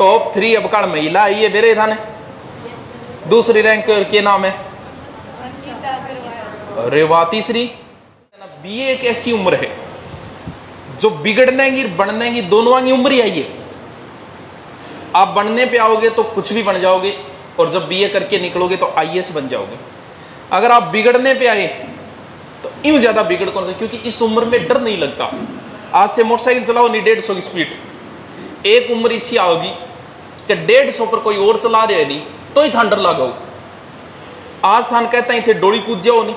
Top 3 अब कल महिला आई है मेरे थाने। दूसरी रैंक के नाम है रेवा। तीसरी बीए एक ऐसी उम्र है जो बिगड़ने की बनने की दोनों की उम्र ही आई है। आप बनने पे आओगे तो कुछ भी बन जाओगे, और जब बीए करके निकलोगे तो आईएएस बन जाओगे। अगर आप बिगड़ने पे आए तो यूं ज्यादा बिगड़ कौन सा, क्योंकि इस उम्र में डर नहीं लगता। आज से मोटरसाइकिल चलाओ नहीं 150 की स्पीड, एक उम्र इसी आओगी कि 150 पर कोई और चला रहे नहीं तो ही थान डर लगाओ। आज थान कहता ही थे डोली कूद जाओ नहीं,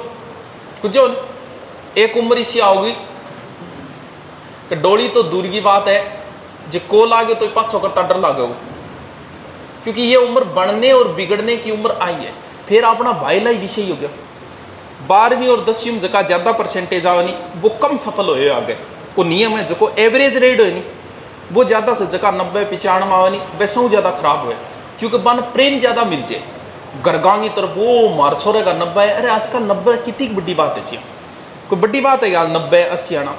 कूद जाओ नहीं। एक उम्र इसी आओगी कि डोली तो दूर की बात है, जो को लागे तो पाछो करता डर लगाओ, क्योंकि ये उम्र बढ़ने और बिगड़ने की उम्र आई है। फिर अपना भाई लाई विषय हो गया 12वीं और 10वीं में जका ज्यादा परसेंटेज आवे नहीं वो कम सफल होए आगे। वो नियम है जो एवरेज रेट हो नहीं वो ज्यादा से जका 90-95 आवे नहीं वैसा ज्यादा खराब हुए, क्योंकि बन प्रेम ज्यादा मिल जाए गरगांगी तरफ। वो मार छोरे का 90 है, अरे आजकल 90 कितनी बड़ी बात है, कोई बड़ी बात है यार 90-80 आना।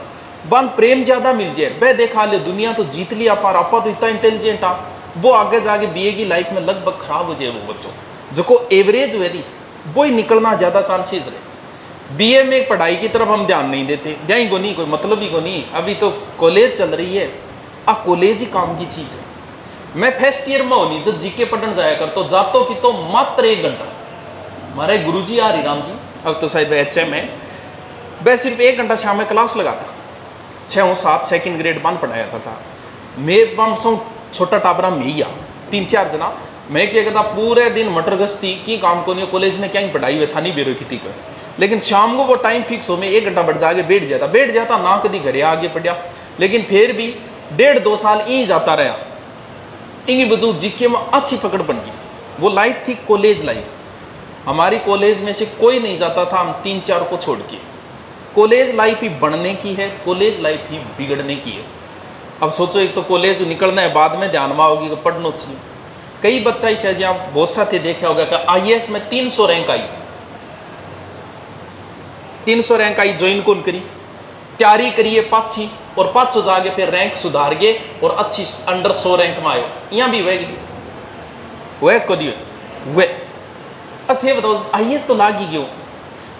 बन प्रेम ज्यादा मिल जाए वह देखा ले दुनिया तो जीत लिया पार, आपा तो इतना इंटेलिजेंट आ, वो आगे जाके बीए की लाइफ में लगभग खराब हो जाए। वो बच्चों जो एवरेज वेरी वो ही निकलना ज्यादा चांसेस रहे। बीए में पढ़ाई की तरफ हम ध्यान नहीं देते, ध्यान को नहीं, कोई मतलब ही को नहीं। अभी तो कॉलेज चल रही है, कॉलेज ही काम की चीज है। मैं फर्स्ट ईयर में होनी जब जीके पढ़ने जाया कर तो जातो कि तो मात्र 1 घंटा, हमारे गुरुजी आ राम जी अब तो शायद HM है, वह सिर्फ 1 घंटा शाम में क्लास लगाता। 6-7 सेकंड ग्रेड बन पढ़ाया था। मैं बम सौ छोटा टाबरा में ही 3-4 जना, मैं क्या कहता पूरे दिन मटर गश्ती की काम को नहीं, कॉलेज में क्या ही पढ़ाई हुई था नहीं बेरो खेती कर, लेकिन शाम को वो टाइम फिक्स हो मैं 1 घंटा बढ़ जाके बैठ जाता ना कभी घरे आगे पढ़िया। लेकिन फिर भी 1.5-2 साल यहीं जाता रहा, इंगी बजू जीके में अच्छी पकड़ बन गई। वो लाइफ थी कॉलेज लाइफ। हमारी कॉलेज में से कोई नहीं जाता था हम 3-4 को छोड़ के। कॉलेज लाइफ ही बढ़ने की है, कॉलेज लाइफ ही बिगड़ने की है। अब सोचो एक तो कॉलेज निकलना है, बाद में ध्यान में आओगी कि पढ़ना चाहिए। कई बच्चा इसे जी आप बहुत साथी देखा होगा कि आईएएस में 300 रैंक आई, 300 रैंक आई, ज्वाइन कौन करी, तैयारी करिए पाछी और पाछो जाके फिर रैंक सुधार गए और अच्छी अंडर 100 रैंक में आयो। यहाँ भी वह करिए वह अथे बताओ आईएएस तो लागी गयो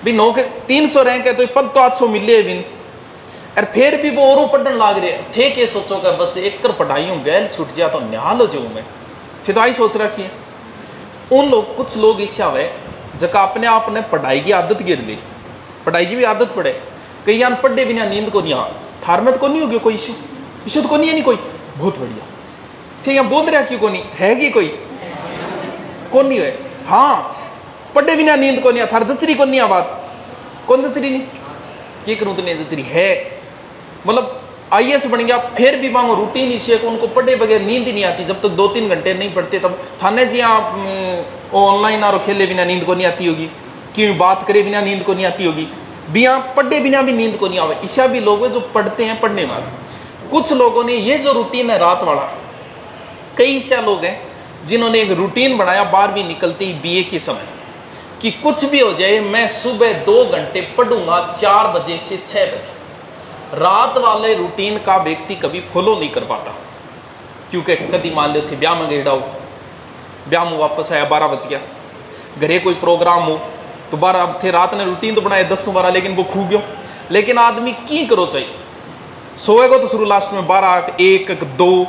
भी 9 के 300 रैंक है तो पद तो 800 मिले बिन, और फिर भी वो और पढ़ने लाग रहे थे। के सोचो का बस एक कर पढ़ाई हूँ गैल छूट जाए तो न्याल हो जाऊँ मैं, फिर तो आई सोच रखी है। उन लोग कुछ लोग ऐसे आवे जका अपने आप ने पढ़ाई की आदत गिर ली, पढ़ाई की भी आदत पड़े, कई यान पढ़े बिना नींद को नहीं आ थार में तो को नहीं हो गया कोई इशू तो को नहीं है नहीं कोई, बहुत बढ़िया ठीक यहाँ बोल रहा क्यों को नहीं है कि कोई को नहीं है। हाँ पढ़े बिना नींद को नहीं आ थार जचरी को नहीं आ बात कौन जचरी नहीं क्या करूँ तो नहीं जचरी है, मतलब आईएएस बन गया फिर भी मांगो रूटीन इसे उनको पढ़े बगैर नींद ही नहीं आती। जब तक 2-3 घंटे नहीं पढ़ते तब थाने जी आप ऑनलाइन आरो खेले बिना नींद को नहीं आती होगी, क्यों बात करे बिना नींद को नहीं आती होगी, बिना पढ़े बिना भी नींद को नहीं आवे। ऐसा भी लोग हैं जो पढ़ते हैं पढ़ने वाले। कुछ लोगों ने ये जो रूटीन है रात वाला, कई ऐसा लोग हैं जिन्होंने एक रूटीन बनाया 12वीं निकलते ही बीए के समय कि कुछ भी हो जाए मैं सुबह 2 घंटे पढ़ूंगा 4 बजे से 6 बजे। रात वाले रूटीन का व्यक्ति कभी फॉलो नहीं कर पाता, क्योंकि कभी मान लो थे ब्याह में गेड़ा हो, ब्याह में वापस आया 12 बज गया, घरे कोई प्रोग्राम हो तो 12 थे रात ने रूटीन तो बनाया 10-12 लेकिन वो खू गयो। लेकिन आदमी की करो चाहिए सोएगा तो शुरू लास्ट में 12-1-2,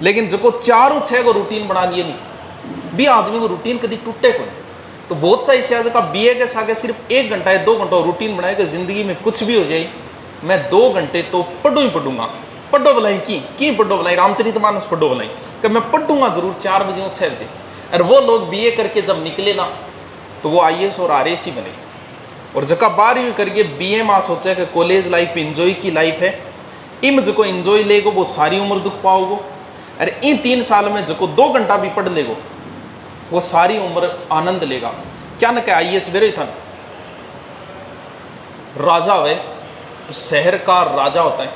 लेकिन जो 4-6 को रूटीन बना लिए नहीं भी आदमी को रूटीन कभी टूटे को नहीं। तो बहुत सा ऐसे का बीए के साथ सिर्फ 1 घंटा या 2 घंटा रूटीन बनाए कि जिंदगी में कुछ भी हो जाए मैं 2 घंटे तो पढ़ू ही पढ़ूंगा। पढ़ो भलाई की पढ़ो भलाई रामचरितमानस पढ़ो भलाई कि मैं पढ़ूंगा जरूर 4 बजे और 6 बजे। और वो लोग बीए करके जब निकले ना तो वो आईएएस और आरएएस ही बने। और जका 12वीं करके बीए में सोचा कि कॉलेज लाइफ इंजॉय की लाइफ है, इम जो इंजॉय लेगो वो सारी उम्र दुख पाओगो, और इन 3 साल में जो 2 घंटा भी पढ़ लेगो वो सारी उम्र आनंद लेगा। क्या न क्या आईएएस बेरे था राजा वे शहर का राजा होता है।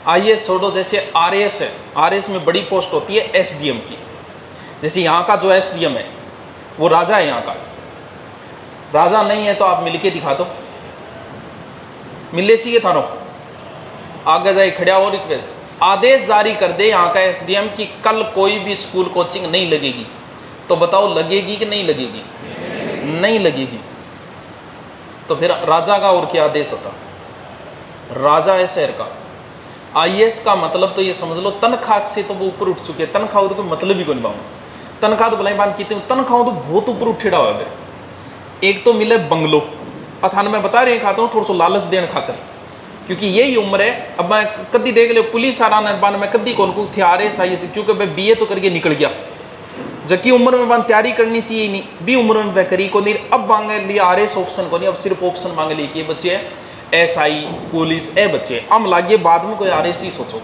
आईएएस छोड़ो, जैसे आरएएस है, आरएएस में बड़ी पोस्ट होती है एसडीएम की। जैसे यहाँ का जो एसडीएम है वो राजा है, यहाँ का राजा नहीं है तो आप मिलके दिखा दो, मिले सी थारो आगे जाए खड़ा और आदेश जारी कर दे यहाँ का एसडीएम कि कल कोई भी स्कूल कोचिंग नहीं लगेगी, तो बताओ लगेगी कि नहीं लगेगी? नहीं लगेगी। तो फिर राजा का और क्या आदेश होता? राजा है शहर का। आईएएस का मतलब तो ये समझ लो तनख्वाह से तो वो ऊपर उठ चुके हैं। तनख्वाह तो कोई मतलब ही कौन पाऊंगा। तनख्वाह तो भलाई बात की तनख्वाह तो बहुत ऊपर उठेड़ा हुआ है। एक तो मिले बंगलो, अथान मैं बता रहे खाता हूँ थोड़ा सा लालच देने खातर, क्योंकि यही उम्र है। अब मैं कदी देख लो पुलिस आरा निर्बान में कदी कौन को थे आर एस आई से, क्योंकि मैं बीए तो करके निकल गया, जबकि उम्र में बात तैयारी करनी चाहिए नहीं, भी उम्र में वह करी को नहीं। अब मांगे लिए आर एस ऑप्शन को नहीं, अब सिर्फ ऑप्शन मांगे लिए कि बच्चे एस आई पुलिस ए बच्चे हम लागे बाद में कोई आर एस ही सोचो।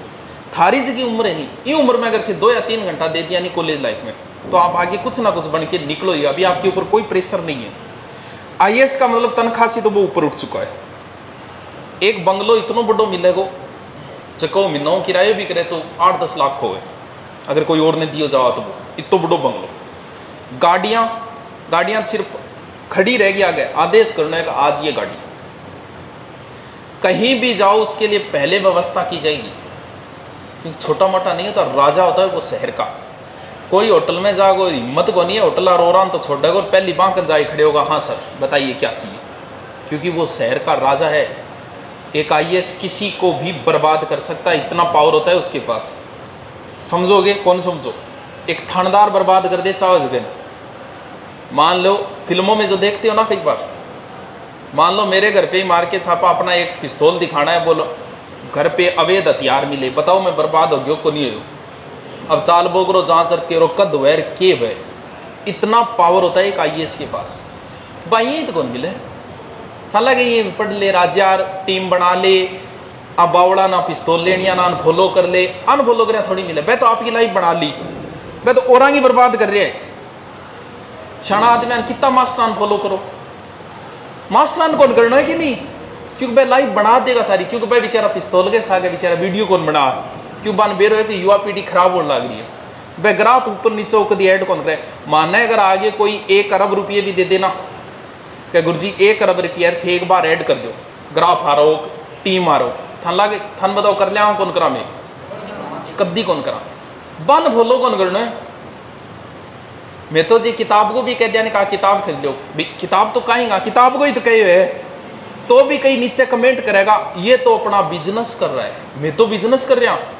थारी जगह उम्र है नहीं, ये उम्र में अगर थे 2 या 3 घंटा दे दिया नहीं कॉलेज लाइफ में, तो आप आगे कुछ ना कुछ बन के निकलो ही। अभी आपके ऊपर कोई प्रेशर नहीं है। आईएएस का मतलब तनख्वाह से तो वो ऊपर उठ चुका है। एक बंगलो इतना बड़ो मिलेगा जको महीनों किराए भी करे तो 8-10 लाख हो, अगर कोई और ने दियो जावा तो वो इतना बड़ो बंगलो। गाड़ियां सिर्फ खड़ी रह गया गया आदेश करने का, आज ये गाड़ी कहीं भी जाओ उसके लिए पहले व्यवस्था की जाएगी, क्योंकि छोटा मोटा नहीं होता, राजा होता है वो शहर का। कोई होटल में जाओ हिम्मत को नहीं है होटल और तो छोड़ देगा और पहली बांक जाए खड़े होगा, हाँ सर बताइए क्या चाहिए, क्योंकि वो शहर का राजा है। एक आईएएस किसी को भी बर्बाद कर सकता है, इतना पावर होता है उसके पास। समझोगे? कौन समझो? एक थानेदार बर्बाद कर दे चावज गए। मान लो फिल्मों में जो देखते हो ना कई बार, मान लो मेरे घर पे ही मार के छापा, अपना एक पिस्तौल दिखाना है, बोलो घर पे अवैध हथियार मिले, बताओ मैं बर्बाद हो गया को नहीं हो? अब चाल बोगरो जांच के रो कद वैर के वै, इतना पावर होता है एक आईएएस के पास। भाई तो कौन मिले? हालांकि ये पढ़ ले राज्यार टीम बना ले, अब बावड़ा ना पिस्तौल लेनिया ना अनफॉलो कर ले, अनफॉलो कर थोड़ी मिले। वह तो आपकी लाइफ बना ली, वह तो औरां की बर्बाद कर रहे हैं। शाना आदमी कितना मास्टर अनफॉलो करो, मास्टर कौन करना है कि नहीं, क्योंकि वह लाइफ बना देगा तारी, क्योंकि वह बेचारा पिस्तौल के सागे बेचारा वीडियो कौन बना, क्यों बन बेरो है कि युवा पीढ़ी खराब होने लग रही है। वह ग्राफ ऊपर नीचे कभी ऐड कौन करे। मानना है अगर आगे कोई 1 अरब रुपये भी दे देना, क्या गुरुजी 1 अरब रुपये थे एक बार ऐड कर दो, ग्राफ आ रहा हो टीम आ रहा हो, थन लागे थन बताओ कर लिया कौन करा, मैं कद्दी कौन करा, बन भोलो कौन करना है। मैं तो जी किताब को भी कह दिया ने कहा किताब खरीद लो, किताब तो कहेगा, किताब को ही तो कहे हुए, तो भी कहीं नीचे कमेंट करेगा ये तो अपना बिजनेस कर रहा है, मैं तो बिजनेस कर रहा हूं।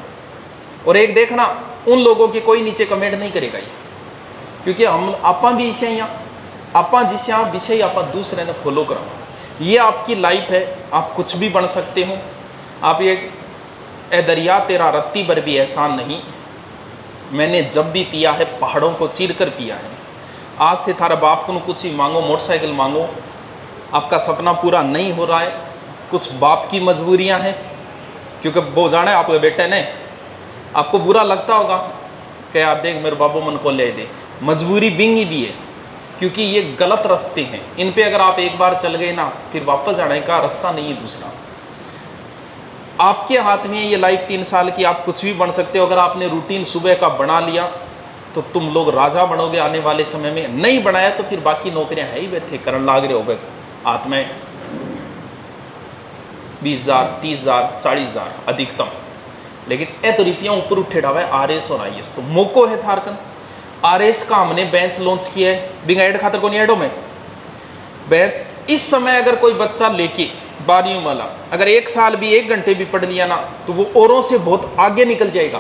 और एक देखना उन लोगों के कोई नीचे कमेंट नहीं करेगा ये, क्योंकि हम आपा भी इसे यहाँ आपा जिसे आप विषय आप दूसरे ने फॉलो करा। ये आपकी लाइफ है, आप कुछ भी बन सकते हो। आप ये ए दरिया तेरा रत्ती पर भी एहसान नहीं, मैंने जब भी पिया है पहाड़ों को चीर कर पिया है। आज से थारा बाप को कुछ ही मांगो, मोटरसाइकिल मांगो, आपका सपना पूरा नहीं हो रहा है, कुछ बाप की मजबूरियां हैं, क्योंकि वो जाने आपके बेटे ने आपको बुरा लगता होगा कि यार देख मेरे बाबू मन को ले दे, मजबूरी बिंगी भी है, क्योंकि ये गलत रास्ते हैं, इन पे अगर आप एक बार चल गए ना फिर वापस जाने का रास्ता नहीं है दूसरा। आपके हाथ में ये लाइफ 3 साल की, आप कुछ भी बन सकते हो। अगर आपने रूटीन सुबह का बना लिया तो तुम लोग राजा बनोगे आने वाले समय में, नहीं बनाया तो फिर बाकी नौकरियां है ही बैठे करन लाग रहे हो गए हाथ में 20,000 30,000 40,000 अधिकतम, लेकिन ए तो रुपया ऊपर उठे डावा है आरएस और आईएएस। तो मौको है थारकन आरएस का हमने बेंच लॉन्च किया है, बिना ऐड खातर को नहीं ऐडो में बेंच। इस समय अगर कोई बच्चा लेके 12वीं वाला अगर 1 साल भी 1 घंटे भी पढ़ लिया ना तो वो औरों से बहुत आगे निकल जाएगा।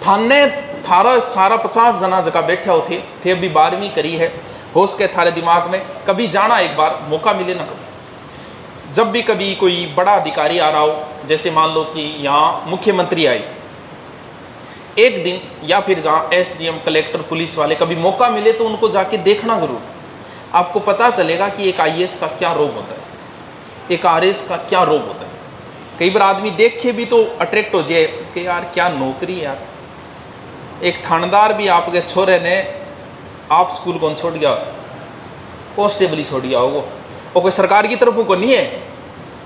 थाने थारा सारा 50 जना जगह बैठे होते थे, अभी 12वीं करी है, होश के थारे दिमाग में कभी जाना, एक बार मौका मिले ना, कभी जब भी कभी कोई बड़ा अधिकारी आ रहा हो, जैसे मान लो कि यहाँ मुख्यमंत्री आए एक दिन, या फिर जहाँ एसडीएम कलेक्टर पुलिस वाले, कभी मौका मिले तो उनको जाके देखना जरूर, आपको पता चलेगा कि एक आईएएस का क्या रोग होता है, एक आरएस का क्या रोग होता है। कई बार आदमी देख के भी तो अट्रैक्ट हो जाए कि यार क्या नौकरी है यार। एक थानेदार भी आपके छोरे ने आप स्कूल कौन छोड़ गया, कांस्टेबल ही छोड़ गया होगा, और कोई सरकार की तरफ को नहीं है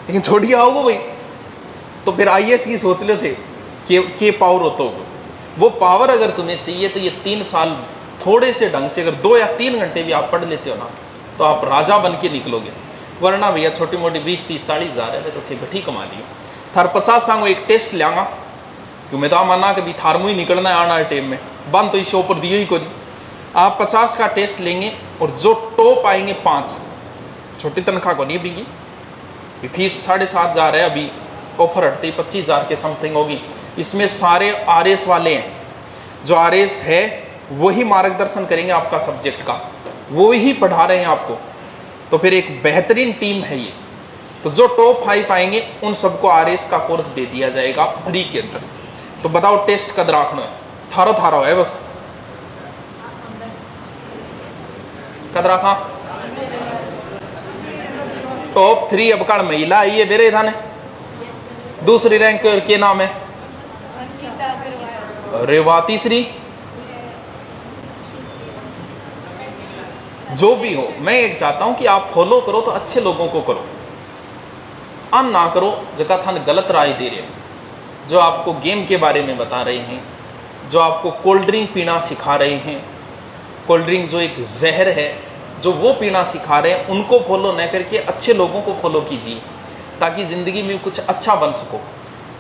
लेकिन छोड़ गया होगा भाई। तो फिर आईएएस की सोच लो थे कि पावर होता होगा, वो पावर अगर तुम्हें चाहिए तो ये 3 साल थोड़े से ढंग से अगर 2 या 3 घंटे भी आप पढ़ लेते हो ना तो आप राजा बन के निकलोगे। वरना भैया छोटी मोटी 20 30 40 हज़ार है तो थे बैठी कमा लियो। थार 50 सांगो एक टेस्ट लियांगा तो मैं तो माना कि भी थारमो ही निकलना है आना टाइम में, बंद तो इस शो पर दिए ही कोई। आप 50 का टेस्ट लेंगे और जो टॉप आएंगे 5, छोटी तनख्वाह को नहीं बिकी, फीस 7.5 हज़ार है, अभी ऑफर हटते ही 25,000 के समथिंग होगी। इसमें सारे RS वाले हैं, जो RS है वही मार्गदर्शन करेंगे आपका सब्जेक्ट का, वो ही पढ़ा रहे हैं आपको। तो फिर एक बेहतरीन टीम है ये। तो जो टॉप 5 आएंगे उन सबको RS का कोर्स दे दिया जाएगा फ्री के अंदर। तो बताओ टेस्ट कद रखना है, थारो है बस कद रखा। टॉप 3 अब कण महिला आई है मेरे थाने, दूसरी रैंक के नाम है रेवा, तीसरी जो भी हो। मैं एक चाहता हूं कि आप फॉलो करो तो अच्छे लोगों को करो, अन ना करो जगह थान गलत राय दे रहे हो, जो आपको गेम के बारे में बता रहे हैं, जो आपको कोल्ड ड्रिंक पीना सिखा रहे हैं, कोल्ड ड्रिंक जो एक जहर है, जो वो पीना सिखा रहे हैं, उनको फॉलो न करके अच्छे लोगों को फॉलो कीजिए, ताकि ज़िंदगी में कुछ अच्छा बन सको।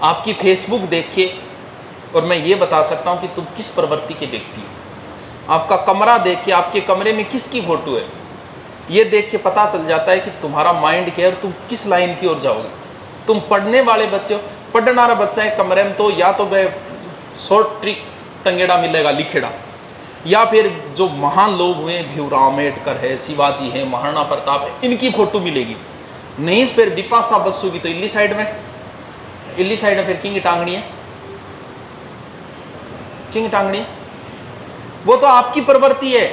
आपकी फेसबुक देख के और मैं ये बता सकता हूँ कि तुम किस प्रवृत्ति के व्यक्ति हो। आपका कमरा देख के, आपके कमरे में किसकी फोटो है, ये देख के पता चल जाता है कि तुम्हारा माइंड क्या है और तुम किस लाइन की ओर जाओगे। तुम पढ़ने वाले बच्चे हो, पढ़ने वाला बच्चा है कमरे में, तो या तो वह शॉर्ट ट्रिक टंगेड़ा मिलेगा लिखेड़ा, या फिर जो महान लोग हुए, भीमराव अम्बेडकर है, शिवाजी है, महाराणा प्रताप है, इनकी फोटो मिलेगी। नहीं फिर बिपाशा बसु की तो इल्ली साइड में फिर किंग टांगनी है, वो तो आपकी प्रवृत्ति है।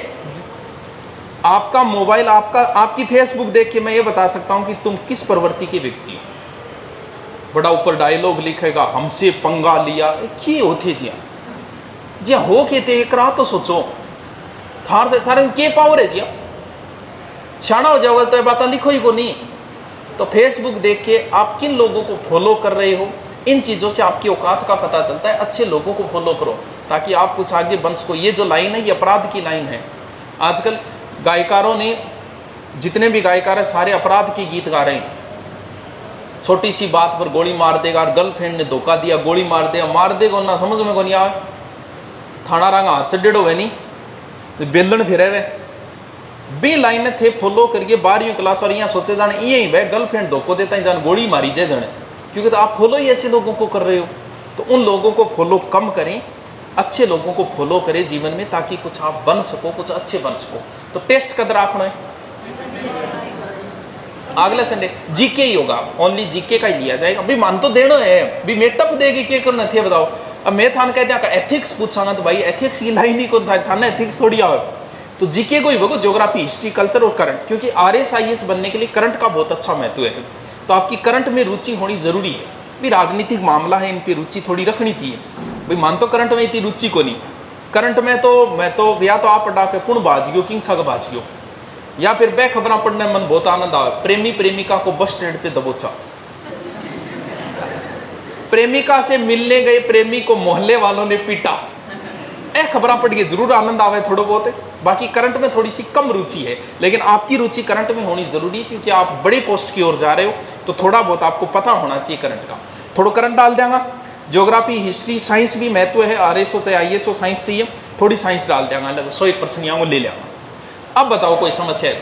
आपका मोबाइल, आपकी फेसबुक देख के मैं ये बता सकता हूं कि तुम किस प्रवृत्ति के व्यक्ति हो। बड़ा ऊपर डायलॉग लिखेगा, हमसे पंगा लिया, क्या होते जी हो के ते करा तो सोचो, थारे में के पावर है जी, शाना हो जाओगे तो ये बात लिखो ही को नहीं। तो फेसबुक देख के आप किन लोगों को फॉलो कर रहे हो, इन चीज़ों से आपकी औकात का पता चलता है। अच्छे लोगों को फॉलो करो ताकि आप कुछ आगे बन सको। ये जो लाइन है ये अपराध की लाइन है। आजकल गायकारों ने, जितने भी गायकार हैं सारे अपराध के गीत गा रहे हैं। छोटी सी बात पर गोली मार देगा, गर्लफ्रेंड ने धोखा दिया गोली मार देगा ना, समझ में को नहीं आवे, थाना रंगा हाथ चढ़ेड़ो है नहीं, बेलन फिरे वे बी लाइन थे फॉलो करके 12वीं क्लास और यहाँ सोचे जाने ये ही वह गर्लफ्रेंड धोखो देता है जान गोली मारी जाए जाने, क्योंकि तो आप फॉलो ही ऐसे लोगों को कर रहे हो। तो उन लोगों को फॉलो कम करें, अच्छे लोगों को फॉलो करें जीवन में, ताकि कुछ आप बन सको, कुछ अच्छे बन सको। तो टेस्ट कद रखना है, अगले संडे जीके ही होगा, ओनली जीके का ही लिया जाएगा। भी मान तो देना है, भी मेटअप देगी क्या करना थे बताओ। अब मैं थान कहते हैं एथिक्स पूछांगा तो भाई एथिक्स की लाइन ही को थाना एथिक्स थोड़ी आवे, तो जीके को ही होगा, ज्योग्राफी, हिस्ट्री, कल्चर और करंट, क्योंकि RS IAS बनने के लिए करंट का बहुत अच्छा महत्व है। तो आपकी करंट में रुचि होनी जरूरी है। भी राजनीतिक मामला है, इन पर रुचि थोड़ी रखनी चाहिए। भाई मान तो करंट में इतनी रुचि को नहीं, करंट में तो मैं तो या तो आप पढ़ा के कुण भाजियो किंग सग भाजियो, या फिर बे खबर पढ़ने में मन बहुत आनंद आवे। प्रेमी प्रेमिका को बस स्टैंड पे दबोचा, प्रेमिका से मिलने गए प्रेमी को मोहल्ले वालों ने पीटा, ए खबर पढ़ के जरूर आनंद आवे थोड़ा बहुत है। बाकी करंट में थोड़ी सी कम रुचि है, लेकिन आपकी रुचि करंट में होनी जरूरी है, क्योंकि आप बड़ी पोस्ट की ओर जा रहे हो। तो थोड़ा बहुत आपको पता होना चाहिए करंट का, थोड़ा करंट डाल देंगे। ज्योग्राफी, हिस्ट्री, साइंस भी महत्व है, RS हो चाहे IAS हो, साइंस चाहिए, थोड़ी साइंस डाल देंगे, 101% यहाँ ले लेंगे। अब बताओ कोई समस्या है?